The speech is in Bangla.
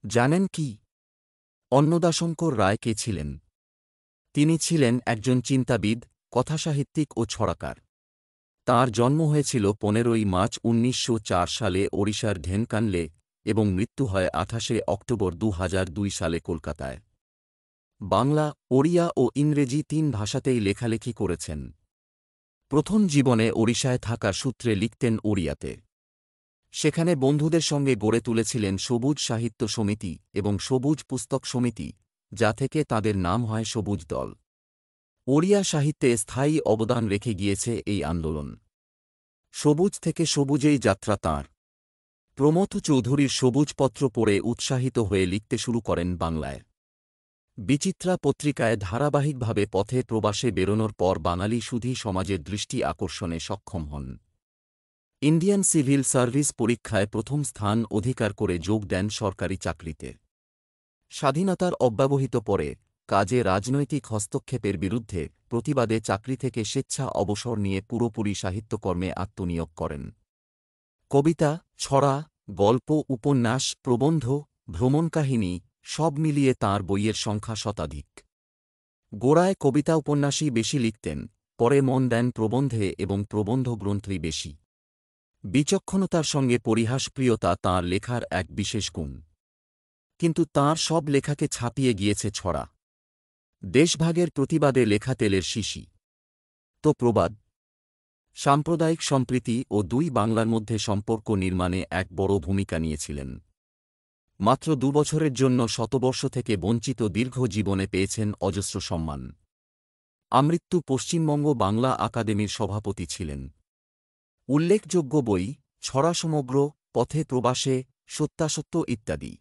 জানেন কি অন্নদাশঙ্কর রায় কে ছিলেন? তিনি ছিলেন একজন চিন্তাবিদ, কথাসাহিত্যিক ও ছড়াকার। তাঁর জন্ম হয়েছিল ১৫ই মার্চ ১৯০৪ সালে ওড়িশার ঢেনকানলে এবং মৃত্যু হয় ২৮শে অক্টোবর ২০০২ সালে কলকাতায়। বাংলা, ওড়িয়া ও ইংরেজি ৩ ভাষাতেই লেখালেখি করেছেন। প্রথম জীবনে ওড়িশায় থাকার সূত্রে লিখতেন ওড়িয়াতে। সেখানে বন্ধুদের সঙ্গে গড়ে তুলেছিলেন সবুজ সাহিত্য সমিতি এবং সবুজ পুস্তক সমিতি, যা থেকে তাদের নাম হয় সবুজ দল। ওড়িয়া সাহিত্যে স্থায়ী অবদান রেখে গিয়েছে এই আন্দোলন। সবুজ থেকে সবুজেই যাত্রা তাঁর। প্রমথ চৌধুরীর সবুজপত্র পড়ে উৎসাহিত হয়ে লিখতে শুরু করেন বাংলায়। বিচিত্রা পত্রিকায় ধারাবাহিকভাবে পথে প্রবাসে বেরোনোর পর বাঙালি সুধী সমাজের দৃষ্টি আকর্ষণে সক্ষম হন। ইন্ডিয়ান সিভিল সার্ভিস পরীক্ষায় প্রথম স্থান অধিকার করে যোগ দেন সরকারি চাকরিতে। স্বাধীনতার অব্যবহিত পরে কাজে রাজনৈতিক হস্তক্ষেপের বিরুদ্ধে প্রতিবাদে চাকরি থেকে স্বেচ্ছা অবসর নিয়ে পুরোপুরি সাহিত্যকর্মে আত্মনিয়োগ করেন। কবিতা, ছড়া, গল্প, উপন্যাস, প্রবন্ধ, ভ্রমণকাহিনী সব মিলিয়ে তাঁর বইয়ের সংখ্যা শতাধিক। গোড়ায় কবিতা উপন্যাসই বেশি লিখতেন, পরে মন দেন প্রবন্ধে এবং প্রবন্ধ গ্রন্থই বেশি। বিচক্ষণতার সঙ্গে পরিহাসপ্রিয়তা তাঁর লেখার এক বিশেষ গুণ। কিন্তু তাঁর সব লেখাকে ছাপিয়ে গিয়েছে ছড়া। দেশভাগের প্রতিবাদে লেখা তেলের শিশি, তো প্রবাদ, সাম্প্রদায়িক সম্প্রীতি ও দুই বাংলার মধ্যে সম্পর্ক নির্মাণে এক বড় ভূমিকা নিয়েছিলেন। মাত্র ২ বছরের জন্য শতবর্ষ থেকে বঞ্চিত দীর্ঘ জীবনে পেয়েছেন অজস্র সম্মান। আমৃত্যু পশ্চিমবঙ্গ বাংলা আকাদেমির সভাপতি ছিলেন। উল্লেখযোগ্য বই: ছড়া সমগ্র, পথে প্রবাসে, সত্যাসত্য ইত্যাদি।